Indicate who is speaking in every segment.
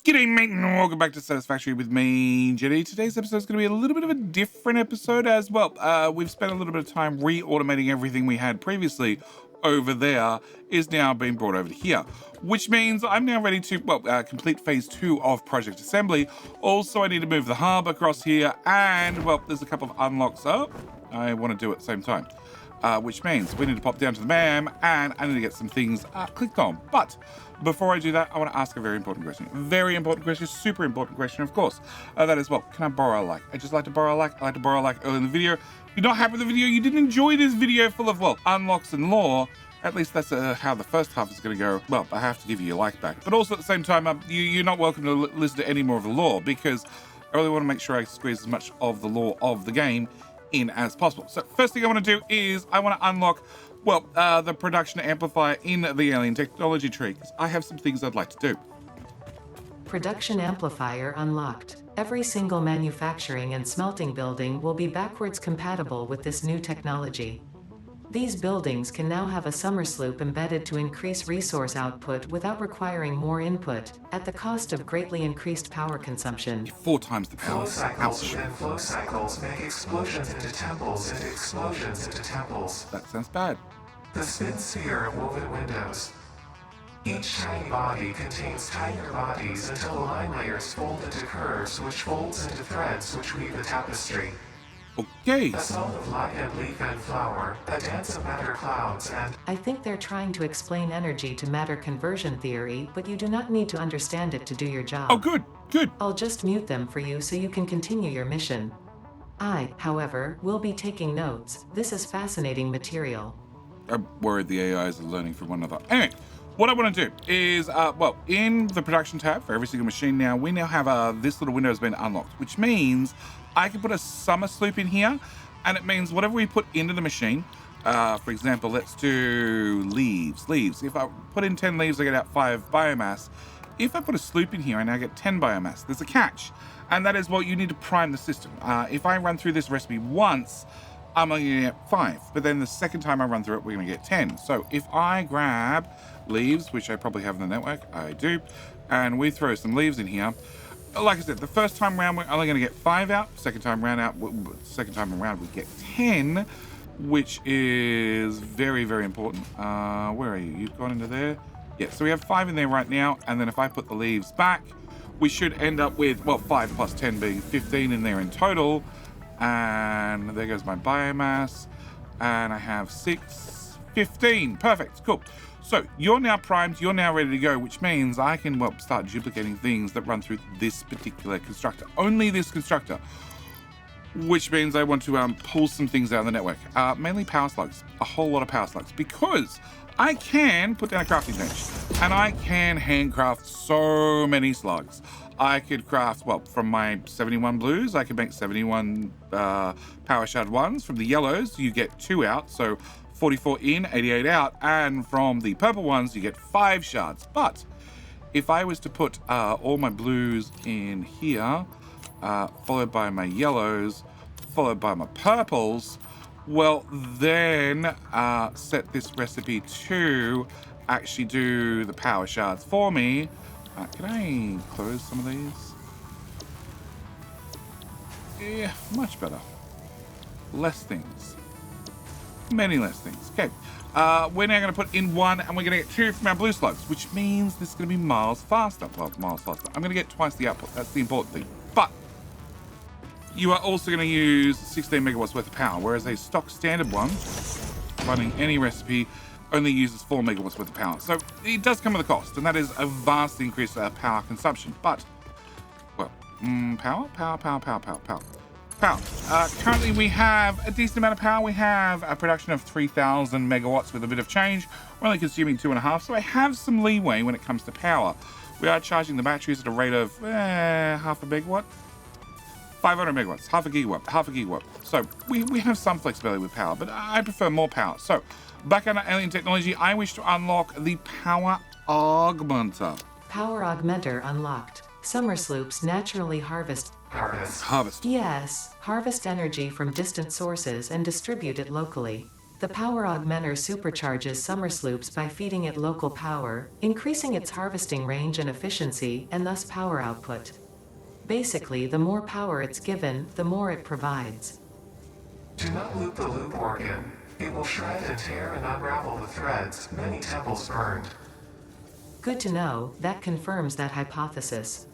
Speaker 1: G'day mate and welcome back to Satisfactory with me, Jenny. Today's episode is going to be a little bit of a different episode as well. We've spent a little bit of time re-automating everything we had previously over there is now being brought over to here, which means I'm now ready to, complete phase 2 of Project Assembly. Also, I need to move the hub across here and, there's a couple of unlocks up. I want to do it at the same time. Which means we need to pop down to the MAM and I need to get some things clicked on. But before I do that, I want to ask a very important question. Very important question, super important question, of course. That is, can I borrow a like? I just like to borrow a like. I like to borrow a like early in the video. If you're not happy with the video, you didn't enjoy this video full of, unlocks and lore, at least that's how the first half is going to go. Well, I have to give you your like back. But also at the same time, you're not welcome to listen to any more of the lore because I really want to make sure I squeeze as much of the lore of the game in as possible. So first thing I want to do is I want to unlock, the production amplifier in the alien technology tree because I have some things I'd like to do.
Speaker 2: Production amplifier unlocked. Every single manufacturing and smelting building will be backwards compatible with this new technology. These buildings can now have a summer sloop embedded to increase resource output without requiring more input, at the cost of greatly increased power consumption.
Speaker 1: 4 times the power.
Speaker 3: Flow cycles within flow cycles make explosions into temples into explosions into temples.
Speaker 1: That sounds bad.
Speaker 3: The spin sphere of woven windows. Each tiny body contains tinier bodies until the line layers fold into curves which folds into threads which weave a tapestry.
Speaker 1: Okay.
Speaker 3: A song of light and leaf and flower, a dance of matter clouds and...
Speaker 2: I think they're trying to explain energy to matter conversion theory, but you do not need to understand it to do your job.
Speaker 1: Oh, good.
Speaker 2: I'll just mute them for you so you can continue your mission. I, however, will be taking notes. This is fascinating material.
Speaker 1: I'm worried the AIs are learning from one another. Anyway, what I want to do is, in the production tab for every single machine now, we now have this little window has been unlocked, which means I can put a summer sloop in here, and it means whatever we put into the machine, for example, let's do leaves. If I put in 10 leaves, I get out 5 biomass. If I put a sloop in here, I now get 10 biomass. There's a catch, and that is, you need to prime the system. If I run through this recipe once, I'm only going to get 5, but then the second time I run through it, we're going to get 10. So if I grab leaves, which I probably have in the network, I do, and we throw some leaves in here, like I said, the first time around, we're only going to get 5 out. Second time around, we get 10, which is very, very important. Where are you? You've gone into there? Yeah, so we have 5 in there right now, and then if I put the leaves back, we should end up with, 5 plus 10 being 15 in there in total. And there goes my biomass, and I have 6, 15. Perfect, cool. So you're now primed, you're now ready to go, which means I can start duplicating things that run through this particular constructor. Only this constructor, which means I want to pull some things out of the network. Mainly power slugs, a whole lot of power slugs, because I can put down a crafting bench, and I can handcraft so many slugs. I could craft, from my 71 blues, I could make 71 power shard ones. From the yellows, you get 2 out, so 44 in, 88 out. And from the purple ones, you get 5 shards. But if I was to put all my blues in here, followed by my yellows, followed by my purples, then set this recipe to actually do the power shards for me. Can I close some of these? Yeah, much better. Less things. Many less things. Okay. We're now going to put in 1, and we're going to get 2 from our blue slugs, which means this is going to be miles faster. Miles faster. I'm going to get twice the output. That's the important thing. But you are also going to use 16 megawatts worth of power, whereas a stock standard one, running any recipe, only uses 4 megawatts worth of power. So it does come with a cost, and that is a vast increase in power consumption. But, power. Currently we have a decent amount of power. We have a production of 3,000 megawatts with a bit of change. We're only consuming 2.5, so I have some leeway when it comes to power. We are charging the batteries at a rate of half a megawatt. 500 megawatts, half a gigawatt. So we have some flexibility with power, but I prefer more power. So back under alien technology, I wish to unlock the power augmenter.
Speaker 2: Power augmenter unlocked. Summer sloops naturally harvest.
Speaker 3: Harvest.
Speaker 2: Yes, harvest energy from distant sources and distribute it locally. The power augmenter supercharges summer sloops by feeding it local power, increasing its harvesting range and efficiency, and thus power output. Basically, the more power it's given, the more it provides.
Speaker 3: Do not loop the loop organ. It will shred and tear and unravel the threads, many temples burned.
Speaker 2: Good to know, that confirms that hypothesis.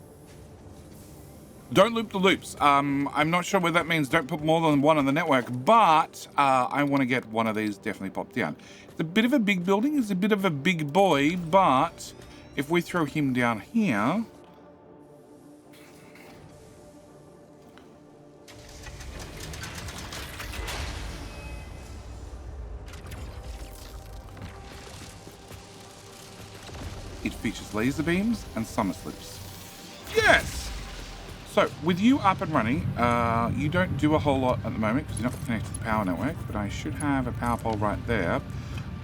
Speaker 1: Don't loop the loops. I'm not sure what that means. Don't put more than one on the network, but I want to get one of these definitely popped down. It's a bit of a big building. It's a bit of a big boy, but if we throw him down here... It features laser beams and summer sloops. Yes! So, with you up and running, you don't do a whole lot at the moment because you're not connected to the power network, but I should have a power pole right there.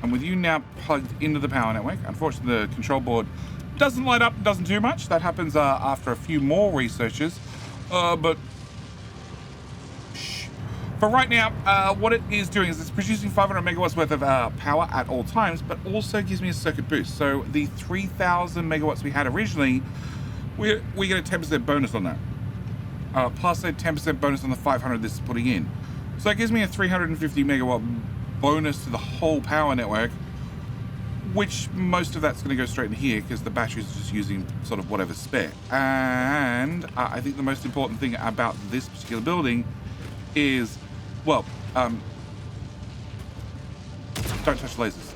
Speaker 1: And with you now plugged into the power network, unfortunately the control board doesn't light up, doesn't do much. That happens after a few more researches. But for right now, what it is doing is it's producing 500 megawatts worth of power at all times, but also gives me a circuit boost. So the 3,000 megawatts we had originally, we get a 10% bonus on that. Plus a 10% bonus on the 500 this is putting in. So that gives me a 350 megawatt bonus to the whole power network, which most of that's going to go straight in here because the batteries are just using sort of whatever's spare. And I think the most important thing about this particular building is, well, don't touch lasers.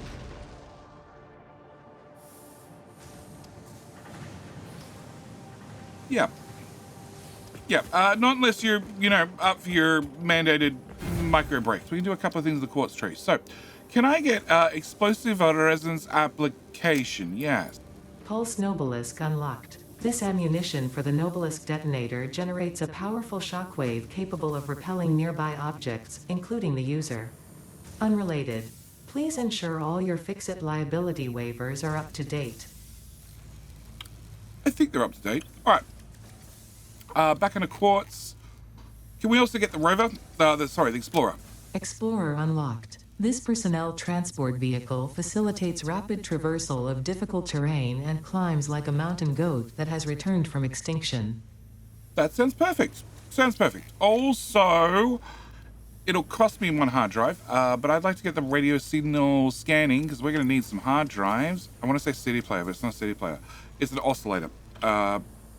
Speaker 1: Yeah. Yeah, not unless you're, up for your mandated micro breaks. We can do a couple of things with the quartz tree. So, can I get explosive resonance application? Yes.
Speaker 2: Pulse Nobelisk unlocked. This ammunition for the Nobelisk detonator generates a powerful shockwave capable of repelling nearby objects, including the user. Unrelated. Please ensure all your FICSIT liability waivers are up to date.
Speaker 1: I think they're up to date. All right. Back into quartz. Can we also get the rover? The explorer.
Speaker 2: Explorer unlocked. This personnel transport vehicle facilitates rapid traversal of difficult terrain and climbs like a mountain goat that has returned from extinction.
Speaker 1: That sounds perfect. Sounds perfect. Also, it'll cost me one hard drive, but I'd like to get the radio signal scanning because we're going to need some hard drives. I want to say CD player, but it's not a CD player. It's an oscillator.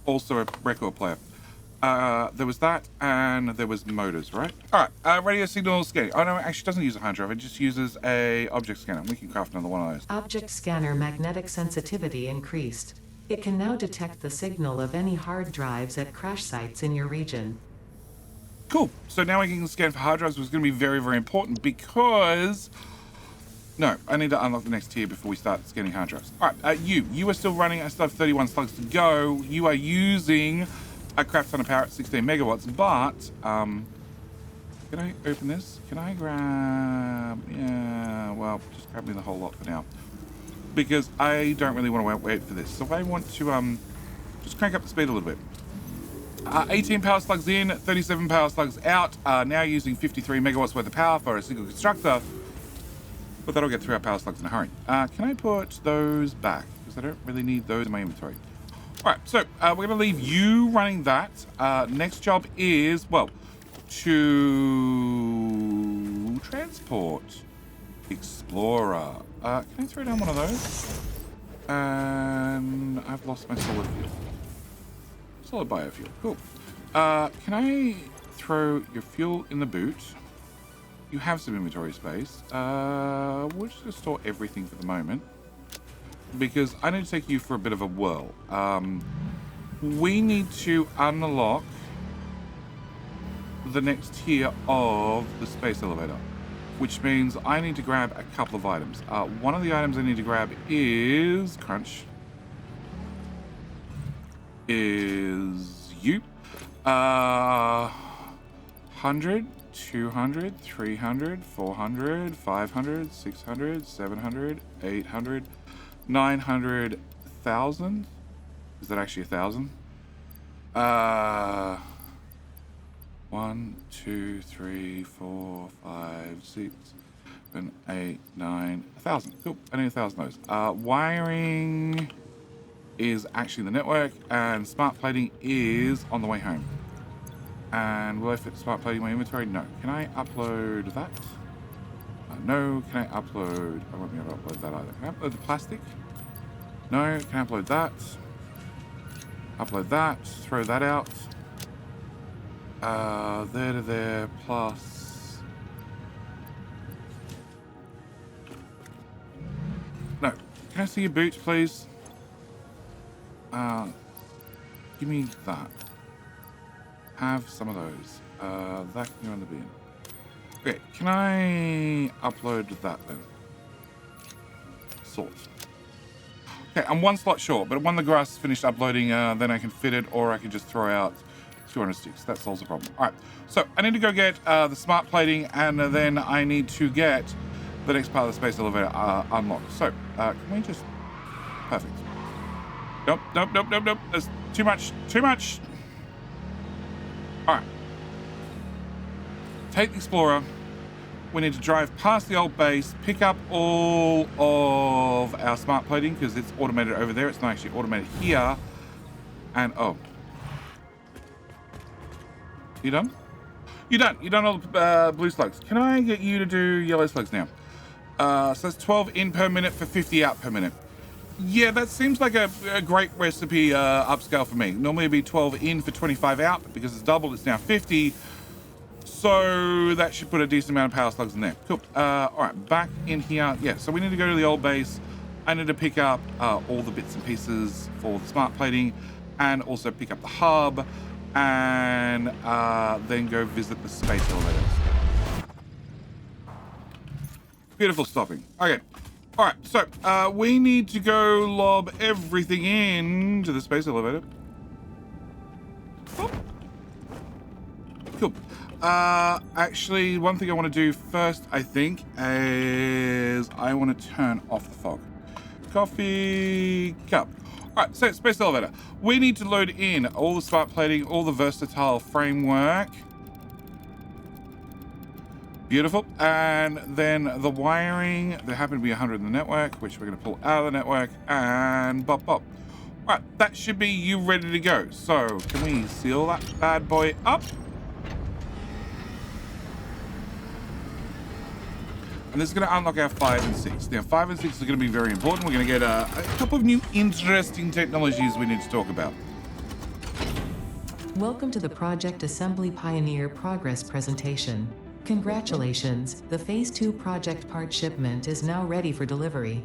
Speaker 1: Also a record player. There was that, and there was motors, right? All right, radio signal scanning. Oh, no, it actually doesn't use a hard drive. It just uses a object scanner. We can craft another one of those.
Speaker 2: Object scanner magnetic sensitivity increased. It can now detect the signal of any hard drives at crash sites in your region.
Speaker 1: Cool. So now we can scan for hard drives, which is going to be very, very important because... No, I need to unlock the next tier before we start scanning hard drives. All right, you are still running. I still have 31 slugs to go. You are using... a crap ton of power at 16 megawatts, but can I open this? Can I grab... Yeah, well, just grab me the whole lot for now because I don't really want to wait for this. So I want to just crank up the speed a little bit. 18 power slugs in, 37 power slugs out, now using 53 megawatts worth of power for a single constructor, but that'll get 3 power slugs in a hurry. Can I put those back? Because I don't really need those in my inventory. All right, so we're going to leave you running that. Next job is, well, to transport Explorer. Can I throw down one of those? And I've lost my solid fuel. Solid biofuel, cool. Can I throw your fuel in the boot? You have some inventory space. We're just going to store everything for the moment, because I need to take you for a bit of a whirl. We need to unlock the next tier of the space elevator, which means I need to grab a couple of items. One of the items I need to grab is... Crunch. Is you. 100, 200, 300, 400, 500, 600, 700, 800... 900,000? Is that actually 1,000? 1, 2, 3, 4, 5, 6. 7, 8, 9, 1,000. Cool. I need 1,000 of those. Wiring is actually the network, and smart plating is on the way home. And will I fit smart plating in my inventory? No. Can I upload that? No. Can I upload? I won't be able to upload that either. Can I upload the plastic? No. Can I upload that? Upload that. Throw that out. There to there plus. No. Can I see your boots, please? Give me that. Have some of those. That can go in the bin. Okay, can I upload that then? Sort. Okay, I'm one slot short, but when the grass is finished uploading, then I can fit it, or I can just throw out 200 sticks. That solves the problem. All right, so I need to go get the smart plating, and then I need to get the next part of the space elevator unlocked. So, can we just... Perfect. Nope, nope, nope, nope, nope. There's too much, too much. All right. Take the Explorer. We need to drive past the old base, pick up all of our smart plating because it's automated over there. It's not actually automated here. And, oh. You done? You're done. You've done all the blue slugs. Can I get you to do yellow slugs now? So that's 12 in per minute for 50 out per minute. Yeah, that seems like a great recipe upscale for me. Normally it'd be 12 in for 25 out, but because it's doubled, it's now 50. So that should put a decent amount of power slugs in there. Cool. All right, back in here. Yeah, so we need to go to the old base. I need to pick up all the bits and pieces for the smart plating and also pick up the hub and then go visit the space elevators. Beautiful stopping. Okay. All right, so we need to go lob everything into the space elevator. Oh. Cool. Actually, one thing I want to do first, I think, is I want to turn off the fog. Coffee cup. All right, so space elevator. We need to load in all the smart plating, all the versatile framework. Beautiful. And then the wiring, there happen to be 100 in the network, which we're going to pull out of the network and bop, bop. All right, that should be you ready to go. So can we seal that bad boy up? And this is going to unlock our 5 and 6. Now, 5 and 6 is going to be very important. We're going to get a couple of new interesting technologies we need to talk about.
Speaker 2: Welcome to the Project Assembly Pioneer Progress presentation. Congratulations, the Phase 2 project part shipment is now ready for delivery.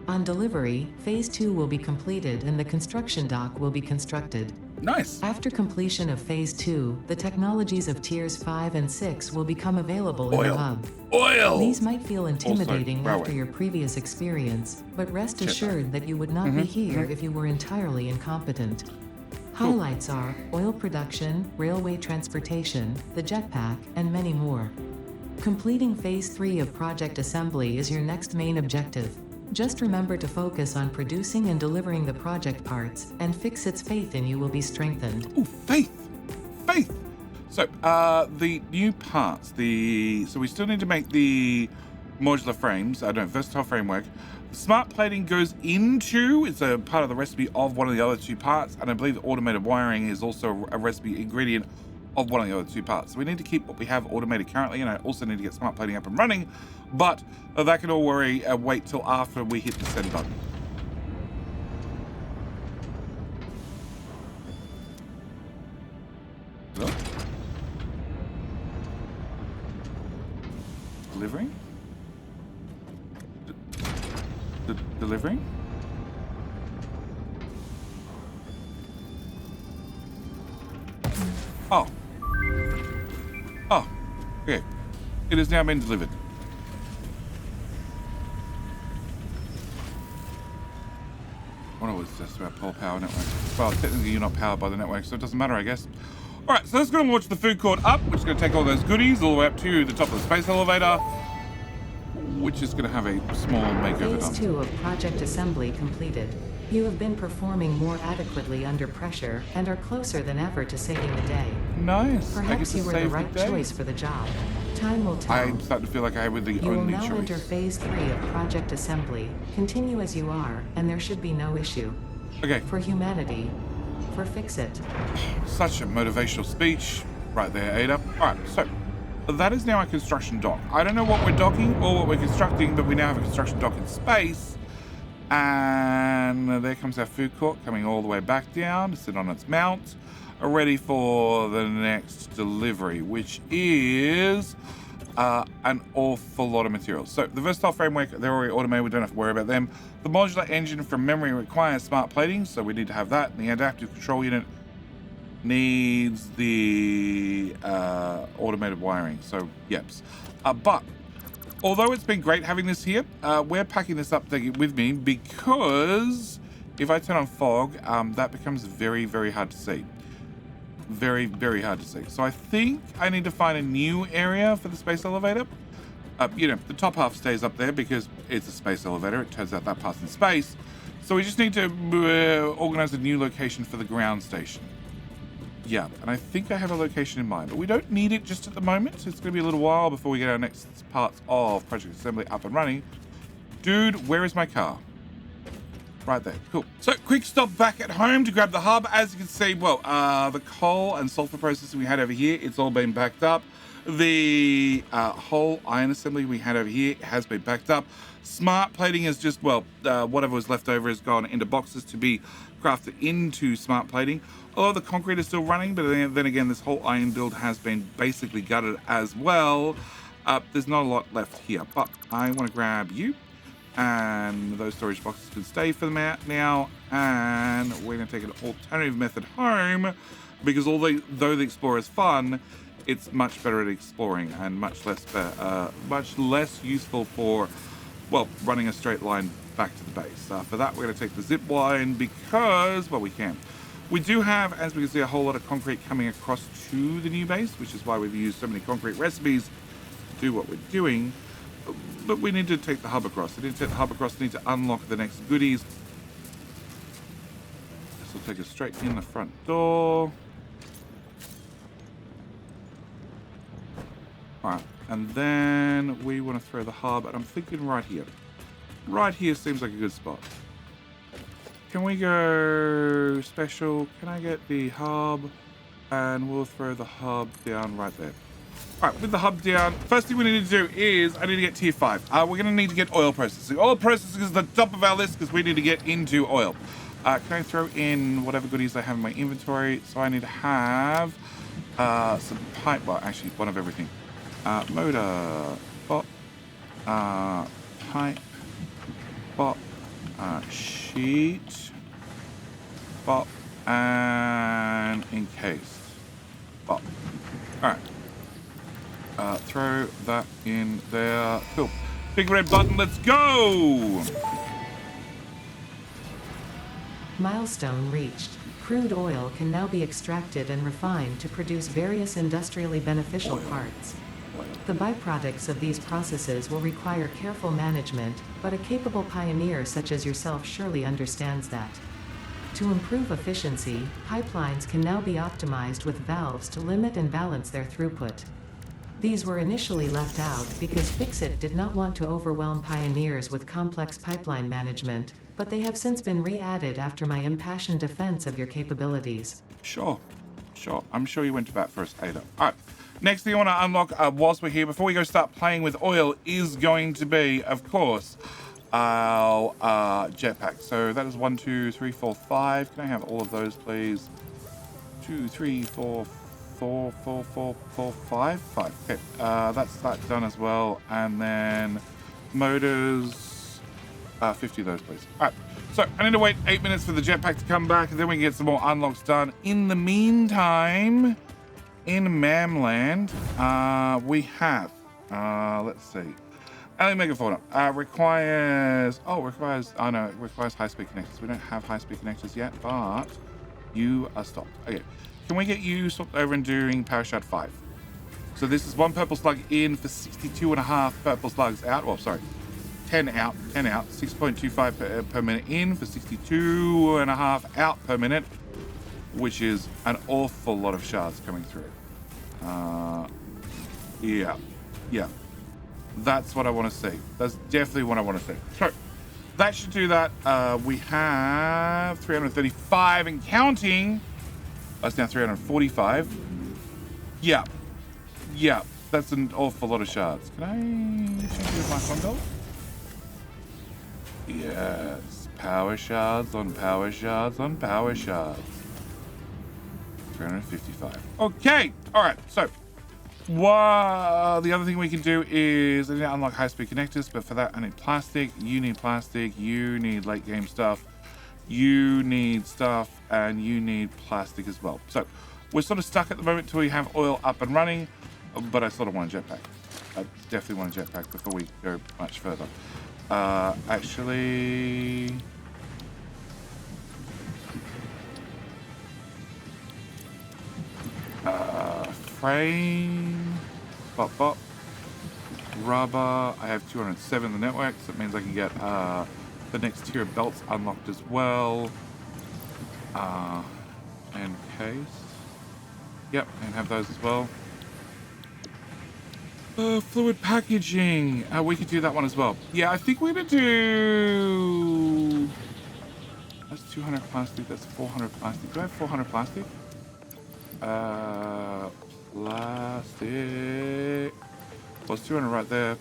Speaker 2: On delivery, Phase 2 will be completed and the construction dock will be constructed.
Speaker 1: Nice.
Speaker 2: After completion of Phase 2, the technologies of Tiers 5 and 6 will become available in the hub.
Speaker 1: Oil!
Speaker 2: These might feel intimidating
Speaker 1: Also,
Speaker 2: after your previous experience, but rest
Speaker 1: Jetpack.
Speaker 2: assured that you would not be here if you were entirely incompetent. Highlights are oil production, railway transportation, the jetpack, and many more. Completing Phase 3 of Project Assembly is your next main objective. Just remember to focus on producing and delivering the project parts, and FICSIT's faith in you will be strengthened.
Speaker 1: Ooh, faith! Faith! So, the new parts, so we still need to make the modular frames, versatile framework. The smart plating goes into, it's a part of the recipe of one of the other two parts, and I believe the automated wiring is also a recipe ingredient of one of the other two parts. So we need to keep what we have automated currently, and I also need to get smart plating up and running, but that can all wait till after we hit the send button. Hello? Delivering? Delivering? Oh. Oh. Okay. It has now been delivered. What was just about power network? Well, technically you're not powered by the network, so it doesn't matter, I guess. All right, so let's go and launch the food court up, which is going to take all those goodies all the way up to the top of the space elevator, which is going to have a small makeover done.
Speaker 2: Phase 2 of Project Assembly completed. You have been performing more adequately under pressure and are closer than ever to saving the day.
Speaker 1: Nice.
Speaker 2: Perhaps you were the right choice for the job. Time will tell.
Speaker 1: I'm starting to feel like I have the
Speaker 2: You will
Speaker 1: only
Speaker 2: now
Speaker 1: choice.
Speaker 2: enter phase 3 of project assembly. Continue as you are, and there should be no issue.
Speaker 1: Okay,
Speaker 2: For humanity. For FICSIT.
Speaker 1: such a motivational speech right there, Ada. All right, so that is now a construction dock. I don't know what we're docking or what we're constructing, but we now have a construction dock in space. And there comes our food court coming all the way back down to sit on its mount, ready for the next delivery, which is an awful lot of materials. So the versatile framework, they're already automated. We don't have to worry about them. The modular engine from memory requires smart plating, so we need to have that. And the adaptive control unit needs the automated wiring. So, yeps. But although it's been great having this here, we're packing this up with me because if I turn on fog, that becomes very, very hard to see. Very, very hard to see. So I think I need to find a new area for the space elevator. You know, the top half stays up there because it's a space elevator. It turns out that part's in space. So we just need to organize a new location for the ground station. Yeah, and I think I have a location in mind, but we don't need it just at the moment. It's going to be a little while before we get our next parts of Project Assembly up and running. Dude, where is my car? Right there, cool. So quick stop back at home to grab the hub. As you can see, well, the coal and sulfur processing we had over here, it's all been backed up. The whole iron assembly we had over here has been backed up. Smart plating is just, well, whatever was left over has gone into boxes to be crafted into smart plating. Although the concrete is still running, but then again, this whole iron build has been basically gutted as well. There's not a lot left here, but I want to grab you. And those storage boxes can stay for the now. And we're going to take an alternative method home because though the Explorer is fun, it's much better at exploring and much less useful for, well, running a straight line back to the base. For that, we're going to take the zip line because, well, we can. We do have, as we can see, a whole lot of concrete coming across to the new base, which is why we've used so many concrete recipes to do what we're doing. But we need to take the hub across. We need to take the hub across. We need to unlock the next goodies. This will take us straight in the front door. Alright, and then we want to throw the hub, and I'm thinking right here. Right here seems like a good spot. Can we go special? Can I get the hub? And we'll throw the hub down right there. Alright, with the hub down, first thing we need to do is I need to get tier 5. We're going to need to get oil processing. Oil processing is the top of our list because we need to get into oil. Can I throw in whatever goodies I have in my inventory? So I need to have some pipe, well, actually, one of everything. Motor, bot, pipe, bot, sheet, bot, and encased bot. Alright. Throw that in there. Cool. Big red button, let's go!
Speaker 2: Milestone reached. Crude oil can now be extracted and refined to produce various industrially beneficial parts. The byproducts of these processes will require careful management, but a capable pioneer such as yourself surely understands that. To improve efficiency, pipelines can now be optimized with valves to limit and balance their throughput. These were initially left out because FICSIT did not want to overwhelm pioneers with complex pipeline management, but they have since been re-added after my impassioned defense of your capabilities.
Speaker 1: Sure. I'm sure you went to bat for us, Ada. All right. Next thing I want to unlock whilst we're here, before we go start playing with oil, is going to be, of course, our jetpack. So that is 1, 2, 3, 4, 5. Can I have all of those, please? 2, 3, 4, 5. Okay, that's that done as well. And then motors, 50 of those, please. All right. So I need to wait 8 minutes for the jetpack to come back, and then we can get some more unlocks done. In the meantime, in Mamland, we have, let's see. Alien Megafauna requires high-speed connectors. We don't have high-speed connectors yet, but you are stopped. Okay. Can we get you swapped over and doing Parashard 5? So this is 1 purple slug in for 62.5 purple slugs out. Well, sorry, 10 out, 6.25 per minute in for 62.5 out per minute, which is an awful lot of shards coming through. Yeah. Yeah, that's what I want to see. That's definitely what I want to see. So that should do that. We have 335 and counting. That's now 345. Yeah, that's an awful lot of shards. Can I change my console? Yes, power shards on power shards on power shards. 355. Okay, all right. So, the other thing we can do is I need to unlock high-speed connectors, but for that I need plastic. You need plastic. You need late game stuff. You need stuff, and you need plastic as well. So, we're sort of stuck at the moment till we have oil up and running, but I sort of want a jetpack. I definitely want a jetpack before we go much further. Actually, frame, bop, rubber. I have 207 in the network, so that means I can get the next tier of belts unlocked as well. And case. Yep, and have those as well. Fluid packaging. We could do that one as well. Yeah, I think we're gonna do. That's 200 plastic. That's 400 plastic. Do I have 400 plastic? Plastic. Well, it's 200 right there.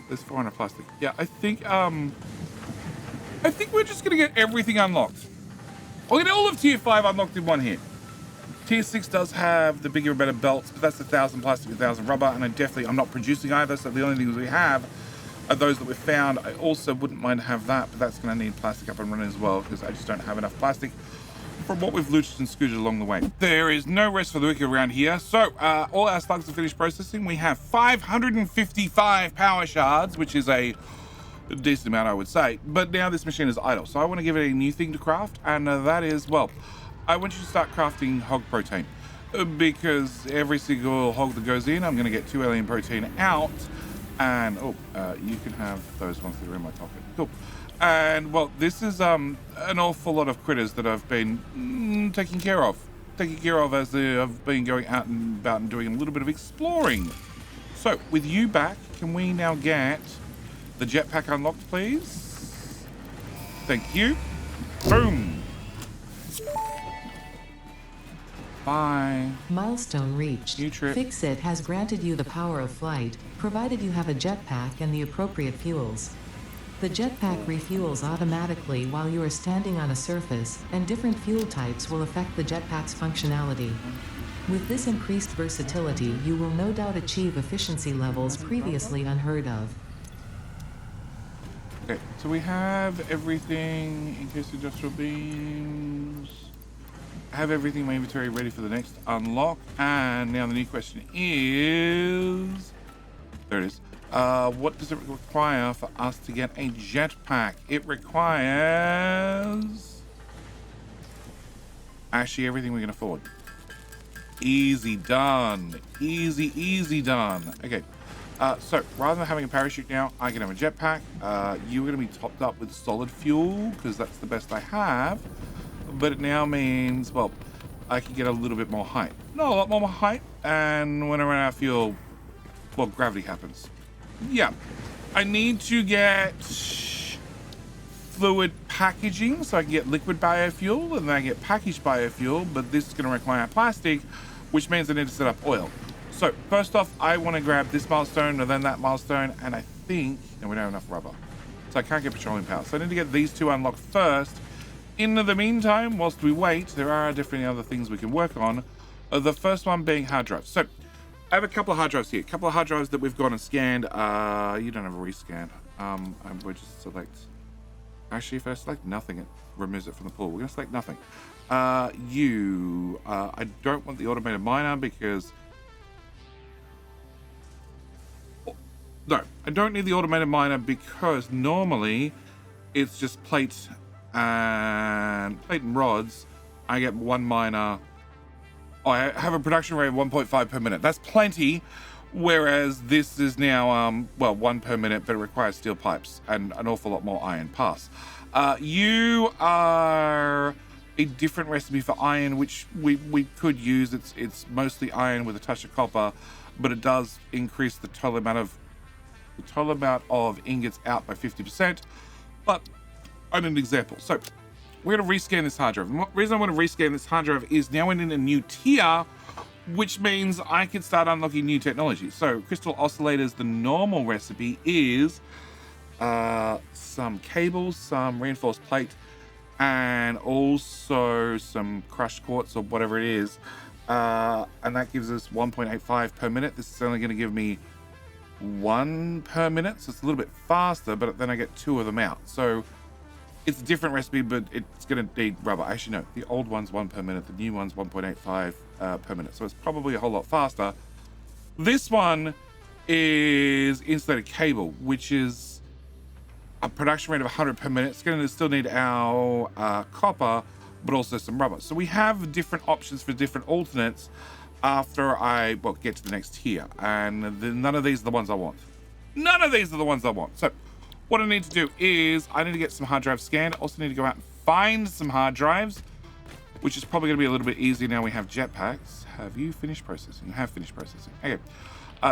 Speaker 1: There's 400 plastic. Yeah, I think we're just gonna get everything unlocked. We'll get all of tier 5 unlocked in one hit. Tier 6 does have the bigger and better belts, but that's 1,000 plastic, 1,000 rubber, and I'm not producing either, so the only things we have are those that we've found. I also wouldn't mind to have that, but that's going to need plastic up and running as well, because I just don't have enough plastic from what we've looted and scooted along the way. There is no rest for the wicked around here, so all our slugs are finished processing. We have 555 power shards, which is a decent amount, I would say, but now this machine is idle, so I want to give it a new thing to craft, and that is, well, I want you to start crafting hog protein, because every single hog that goes in, I'm going to get 2 alien protein out, and you can have those ones that are in my pocket. Cool. And well, this is an awful lot of critters that I've been taking care of as I've been going out and about and doing a little bit of exploring. So with you back, can we now get the jetpack unlocked, please? Thank you. Boom. Bye.
Speaker 2: Milestone reached.
Speaker 1: New trip.
Speaker 2: FICSIT has granted you the power of flight, provided you have a jetpack and the appropriate fuels. The jetpack refuels automatically while you are standing on a surface, and different fuel types will affect the jetpack's functionality. With this increased versatility, you will no doubt achieve efficiency levels previously unheard of.
Speaker 1: Okay, so we have everything in case of industrial beams. I have everything in my inventory ready for the next unlock. And now the new question is, there it is. What does it require for us to get a jetpack? It requires actually everything we can afford. Easy done. Easy done. Okay. So rather than having a parachute now, I can have a jetpack. You're going to be topped up with solid fuel because that's the best I have. But it now means, well, I can get a little bit more height. Not a lot more height. And when I run out of fuel, well, gravity happens. Yeah. I need to get fluid packaging so I can get liquid biofuel and then I get packaged biofuel. But this is going to require plastic, which means I need to set up oil. So first off, I want to grab this milestone and then that milestone. And I think, no, we don't have enough rubber. So I can't get petroleum power. So I need to get these two unlocked first. In the meantime, whilst we wait, there are different other things we can work on. The first one being hard drives. So I have a couple of hard drives here. A couple of hard drives that we've gone and scanned. You don't have a rescan. We'll just select. Actually, if I select nothing, it removes it from the pool. We're going to select nothing. I don't want the automated miner because. No, I don't need the automated miner because normally it's just plate and rods. I get one miner. I have a production rate of 1.5 per minute. That's plenty. Whereas this is now, well, 1 per minute, but it requires steel pipes and an awful lot more iron. Pass. You are a different recipe for iron, which we could use. It's mostly iron with a touch of copper, but it does increase the total amount of ingots out by 50%. But I need an example. So we're going to rescan this hard drive. And the reason I want to rescan this hard drive is now we're in a new tier, which means I can start unlocking new technology. So crystal oscillators, the normal recipe is some cables, some reinforced plate, and also some crushed quartz or whatever it is. And that gives us 1.85 per minute. This is only going to give me 1 per minute, so it's a little bit faster, but then I get 2 of them out. So it's a different recipe, but it's going to need rubber. Actually, no, the old one's 1 per minute, the new one's 1.85 per minute, so it's probably a whole lot faster. This one is insulated cable, which is a production rate of 100 per minute. It's going to still need our copper, but also some rubber. So we have different options for different alternates after I get to the next tier, and none of these are the ones I want. None of these are the ones I want. So what I need to do is I need to get some hard drives scanned. I also need to go out and find some hard drives, which is probably going to be a little bit easier now we have jetpacks. Have you finished processing? You have finished processing. Okay.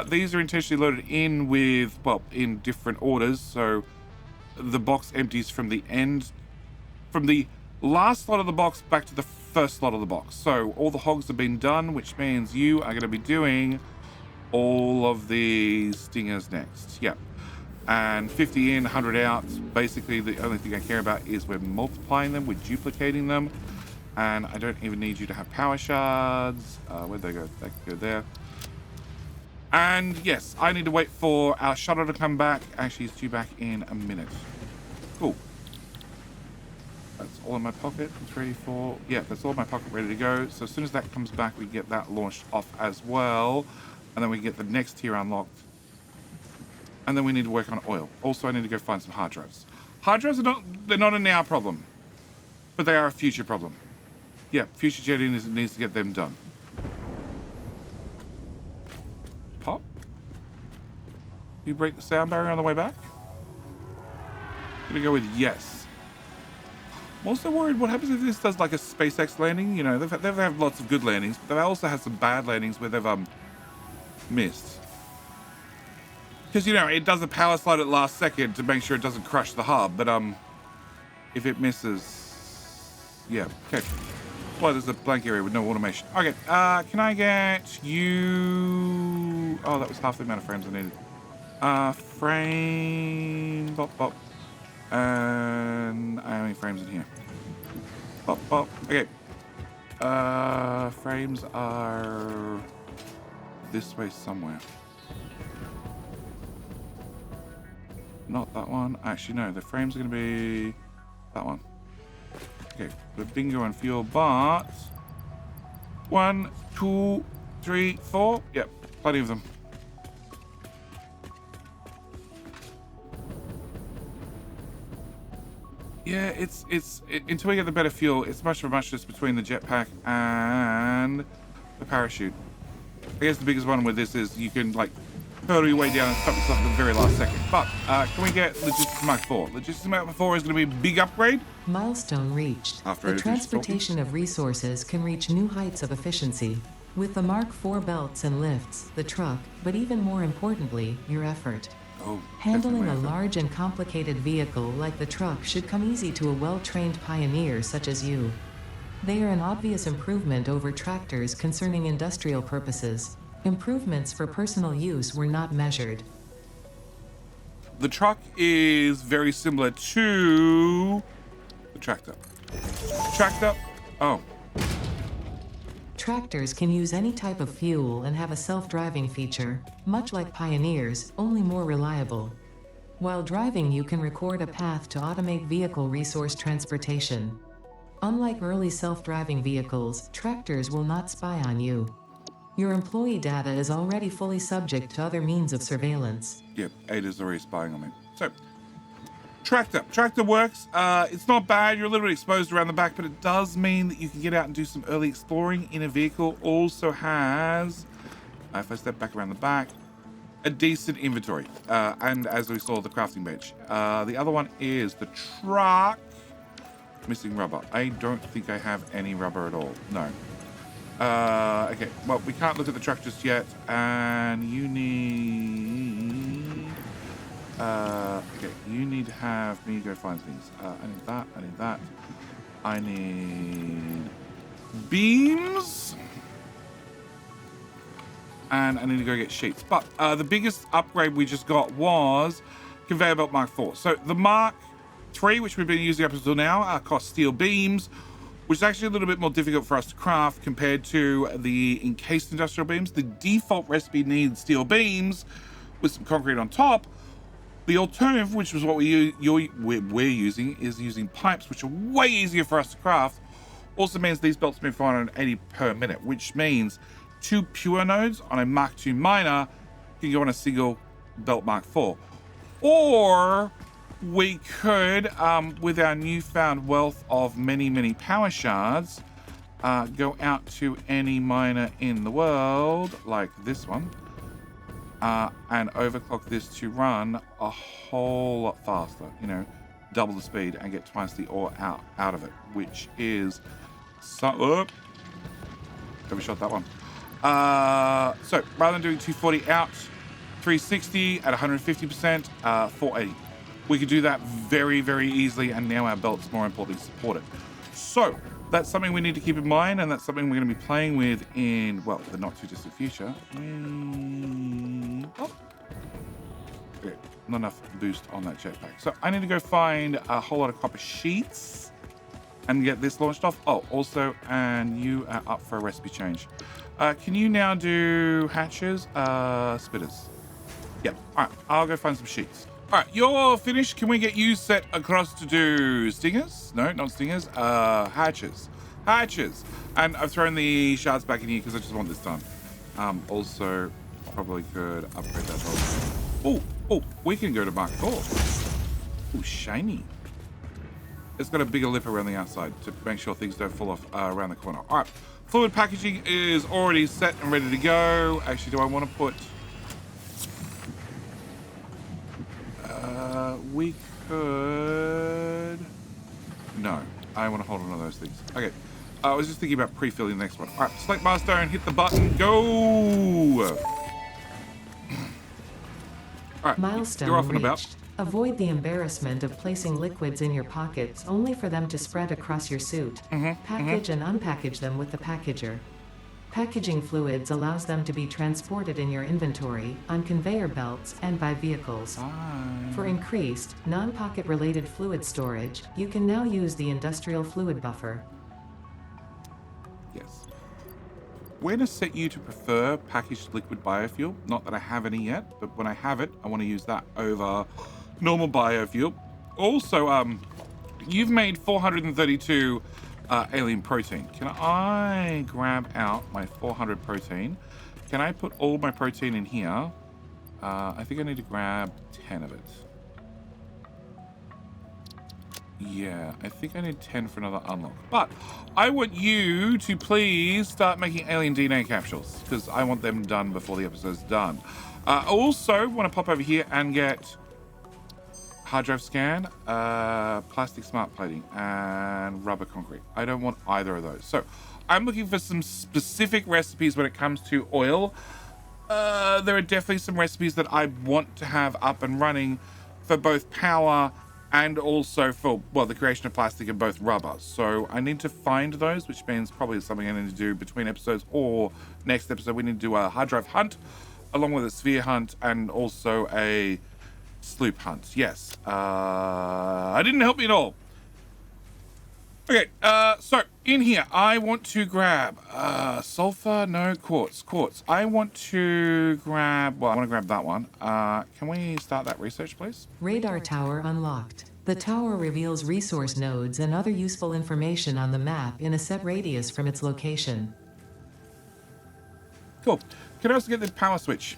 Speaker 1: These are intentionally loaded in with, in different orders. So the box empties from the last slot of the box back to the first slot of the box. So all the hogs have been done, which means you are going to be doing all of the stingers next. Yeah. And 50 in, 100 out. Basically, the only thing I care about is we're multiplying them, we're duplicating them. And I don't even need you to have power shards. Where'd they go? They could go there. And yes, I need to wait for our shuttle to come back. Actually, it's due back in a minute. Cool. That's all in my pocket. It's ready for... Yeah, that's all in my pocket, ready to go. So as soon as that comes back, we get that launched off as well. And then we get the next tier unlocked. And then we need to work on oil. Also, I need to go find some hard drives. Hard drives are they're not a now problem, but they are a future problem. Yeah, future jetting needs to get them done. Pop? You break the sound barrier on the way back? Gonna go with yes. I'm also worried what happens if this does like a SpaceX landing. You know, they've had lots of good landings, but they've also had some bad landings where they've missed. Because, you know, it does a power slide at last second to make sure it doesn't crush the hub. But, if it misses... Yeah, okay. Well, there's a blank area with no automation. Okay, can I get you... Oh, that was half the amount of frames I needed. Frame... Bop, bop. And how many frames in here? Bop, bop. Okay. Frames are... this way somewhere. Not that one. Actually, no. The frames are going to be that one. Okay. The bingo and fuel, but 1, 2, 3, 4. Yep. Plenty of them. Yeah, it's until we get the better fuel, it's much of a muchness between the jetpack and the parachute. I guess the biggest one with this is you can like hurdle your way down and stop yourself at the very last second. But can we get Logistics Mark 4? Logistics Mark 4 is going to be a big upgrade.
Speaker 2: Milestone reached.
Speaker 1: After
Speaker 2: the transportation of resources can reach new heights of efficiency. With the Mark 4 belts and lifts, the truck, but even more importantly, your effort.
Speaker 1: Oh,
Speaker 2: handling a large and complicated vehicle like the truck should come easy to a well-trained pioneer such as you. They are an obvious improvement over tractors concerning industrial purposes. Improvements for personal use were not measured.
Speaker 1: The truck is very similar to the tractor. Tractor, oh.
Speaker 2: Tractors can use any type of fuel and have a self-driving feature, much like Pioneers, only more reliable. While driving, you can record a path to automate vehicle resource transportation. Unlike early self-driving vehicles, tractors will not spy on you. Your employee data is already fully subject to other means of surveillance.
Speaker 1: Yep, Ada's already spying on me. So, tractor. Tractor works. It's not bad. You're a little bit exposed around the back, but it does mean that you can get out and do some early exploring in a vehicle. Also has, if I step back around the back, a decent inventory. And as we saw, the crafting bench. The other one is the truck. missing rubber? I don't think I have any rubber at all. No. Okay, well, we can't look at the truck just yet, and you need... okay, you need to have me go find things. I need that, I need that. I need beams. And I need to go get sheets. But the biggest upgrade we just got was conveyor belt Mark IV. So the Mark III, which we've been using up until now, costs steel beams, which is actually a little bit more difficult for us to craft compared to the encased industrial beams. The default recipe needs steel beams with some concrete on top. The alternative, which was what we're using, is using pipes, which are way easier for us to craft. Also means these belts move 480 per minute, which means 2 pure nodes on a Mark II miner can go on a single belt Mark IV. Or we could, with our newfound wealth of many power shards, go out to any miner in the world, like this one, and overclock this to run a whole lot faster, you know, double the speed and get twice the ore out of it, which is so... overshot that one. So rather than doing 240 out, 360 at 150%, 480. We could do that very easily, and now our belts, more importantly, support it. So that's something we need to keep in mind, and that's something we're going to be playing with in, well, the not too distant future. Oh. Okay, not enough boost on that jetpack. So I need to go find a whole lot of copper sheets and get this launched off. Oh, also, and you are up for a recipe change. Can you now do hatches? Spitters. Yep. All right, I'll go find some sheets. All right, you're finished. Can we get you set across to do stingers? No, not stingers. Hatches. Hatches. And I've thrown the shards back in here because I just want this done. Also, probably could upgrade that. Oh, we can go to Mark IV. Oh, shiny. It's got a bigger lip around the outside to make sure things don't fall off around the corner. All right, fluid packaging is already set and ready to go. Actually, do I want to put... we could... No, I want to hold on to those things. Okay, I was just thinking about pre-filling the next one. All right, select milestone, hit the button, go! All right,
Speaker 2: milestone
Speaker 1: you're off and about.
Speaker 2: reached. Avoid the embarrassment of placing liquids in your pockets only for them to spread across your suit. Package and unpackage them with the packager. Packaging fluids allows them to be transported in your inventory, on conveyor belts, and by vehicles. For increased, non-pocket related fluid storage, you can now use the industrial fluid buffer.
Speaker 1: Yes. We're going to set you to prefer packaged liquid biofuel. Not that I have any yet, but when I have it, I want to use that over normal biofuel. Also, you've made 432 alien protein. Can I grab out my 400 protein? Can I put all my protein in here? I think I need to grab 10 of it. Yeah, I think I need 10 for another unlock. But I want you to please start making alien DNA capsules, because I want them done before the episode's done. I also want to pop over here and get hard drive scan, plastic smart plating, and rubber concrete. I don't want either of those. So I'm looking for some specific recipes when it comes to oil. There are definitely some recipes that I want to have up and running for both power and also for, well, the creation of plastic and both rubber. So I need to find those, which means probably something I need to do between episodes, or next episode we need to do a hard drive hunt along with a sphere hunt and also a sloop hunt. Yes. I didn't help me at all. Okay, so in here, I want to grab sulfur, no, quartz. I want to grab, well, I want to grab that one. Can we start that research, please?
Speaker 2: Radar tower unlocked. The tower reveals resource nodes and other useful information on the map in a set radius from its location.
Speaker 1: Cool. Can I also get the power switch?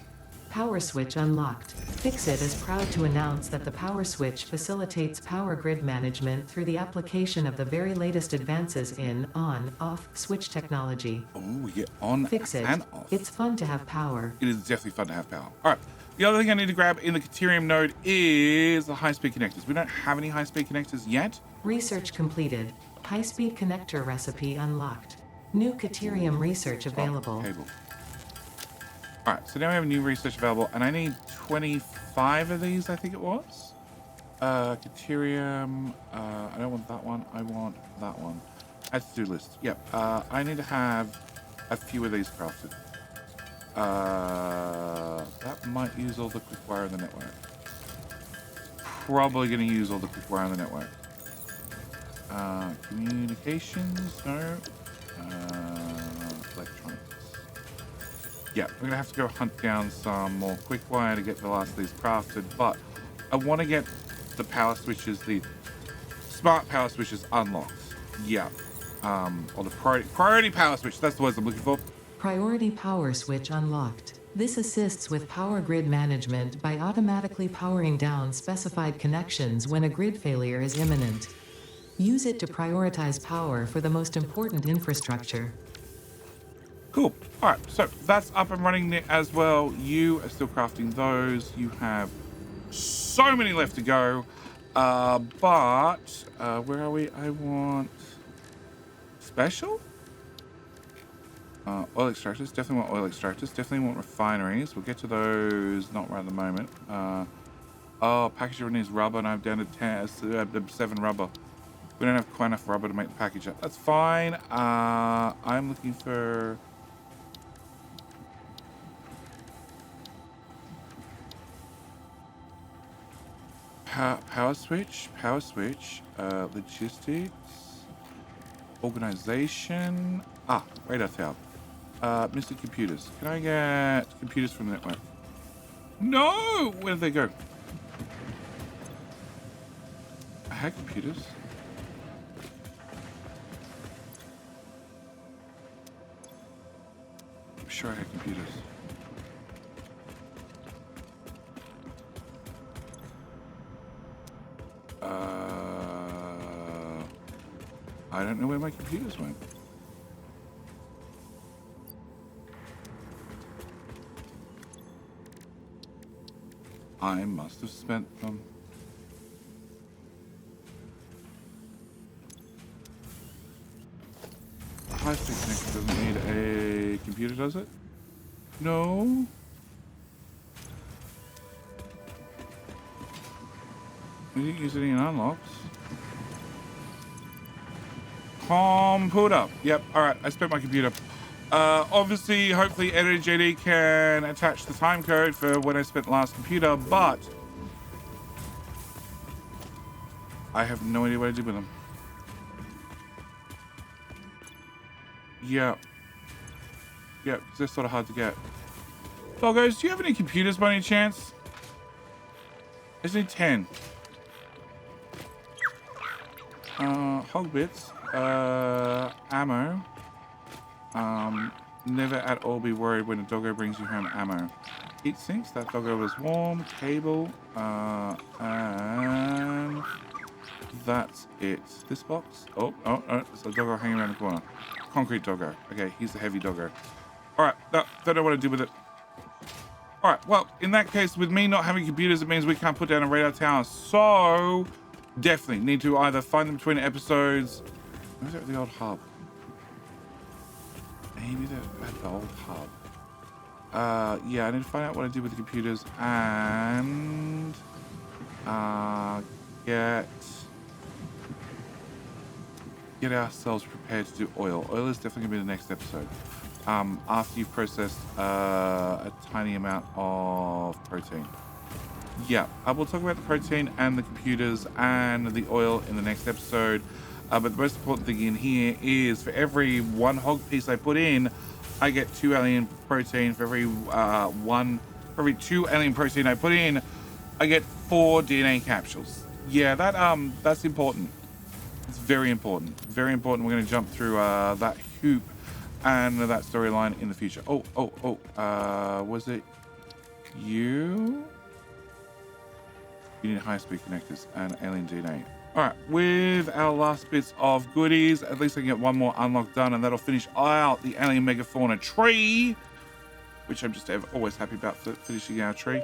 Speaker 2: Power switch unlocked. FICSIT is proud to announce that the power switch facilitates power grid management through the application of the very latest advances in on-off switch technology.
Speaker 1: Oh, we get on
Speaker 2: FICSIT.
Speaker 1: and off.
Speaker 2: It's fun to have power.
Speaker 1: It is definitely fun to have power. All right. The other thing I need to grab in the Caterium node is the high-speed connectors. We don't have any high-speed connectors yet.
Speaker 2: Research completed. High-speed connector recipe unlocked. New Caterium research available.
Speaker 1: Cable. Alright, so now we have new research available, and I need 25 of these, I think it was. Caterium, I don't want that one, I want that one. Add to-do list. Yep, I need to have a few of these crafted. That might use all the quick wire in the network. Probably going to use all the quick wire in the network. Communications, no. Electronics. Yeah, we're going to have to go hunt down some more quick wire to get the last of these crafted, but I want to get the power switches, the smart power switches unlocked. Yeah. Or the priority power switch, that's the words I'm looking for.
Speaker 2: Priority power switch unlocked. This assists with power grid management by automatically powering down specified connections when a grid failure is imminent. Use it to prioritize power for the most important infrastructure.
Speaker 1: Cool. All right, so that's up and running as well. You are still crafting those. You have so many left to go. But where are we? I want special? Oil extractors. Definitely want oil extractors. Definitely want refineries. We'll get to those not right at the moment. Oh, packager needs rubber, and I'm down to 7 rubber. We don't have quite enough rubber to make the package up. That's fine. I'm looking for... Power switch, logistics, organization. Radar tower. Mr. Computers. Can I get computers from the network? No! Where did they go? I had computers. I'm sure I had computers. I don't know where my computers went. I must have spent them. The high-speed connector doesn't need a computer, does it? No. We didn't use any unlocks. Computer. Yep. All right. I spent my computer. Obviously, hopefully, Editor JD can attach the time code for when I spent the last computer, but I have no idea what to do with them. Yeah. Yeah, because they're sort of hard to get. Doggos, do you have any computers by any chance? I just need 10. Hog bits. Ammo. Never at all be worried when a doggo brings you home ammo. Heat sinks, that doggo was warm. Cable. And that's it. This box. Oh, there's a doggo hanging around the corner. Concrete doggo. Okay, he's the heavy doggo. Alright, no, don't know what to do with it. Alright, well, in that case, with me not having computers, it means we can't put down a radar tower. So, definitely need to either find them between episodes. Where's that the old hub? Maybe at the old hub. Yeah, I need to find out what I do with the computers and get ourselves prepared to do oil. Oil is definitely gonna be the next episode. After you've processed a tiny amount of protein. Yeah, I will talk about the protein and the computers and the oil in the next episode. But the most important thing in here is for every 1 hog piece I put in, I get 2 alien protein. For every 2 alien protein I put in, I get 4 DNA capsules. Yeah, that's important. It's very important. Very important. We're going to jump through that hoop and that storyline in the future. Was it you? You need high-speed connectors and alien DNA. All right, with our last bits of goodies, at least I can get 1 more unlock done, and that'll finish out the alien megafauna tree, which I'm just always happy about finishing our tree.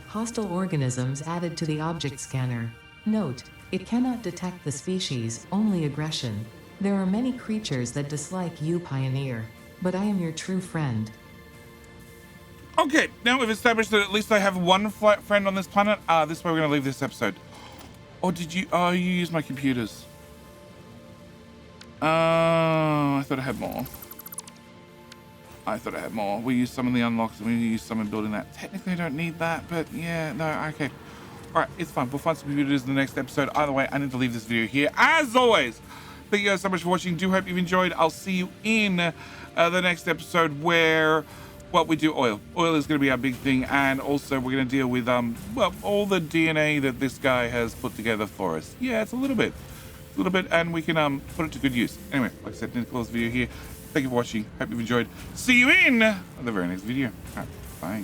Speaker 2: Hostile organisms added to the object scanner. Note, it cannot detect the species, only aggression. There are many creatures that dislike you, Pioneer, but I am your true friend.
Speaker 1: Okay, now we've established that at least I have one friend on this planet. This way we're going to leave this episode. Or did you... Oh, you used my computers. I thought I had more. We used some in the unlocks and we used some in building that. Technically, I don't need that, but yeah, no, okay. All right, it's fine. We'll find some computers in the next episode. Either way, I need to leave this video here. As always, thank you guys so much for watching. Do hope you've enjoyed. I'll see you in the next episode where... Well, we do oil. Oil is going to be our big thing, and also we're going to deal with well, all the DNA that this guy has put together for us. Yeah, it's a little bit, and we can put it to good use. Anyway, like I said, in the close video here. Thank you for watching. Hope you've enjoyed. See you in the very next video. All right, bye.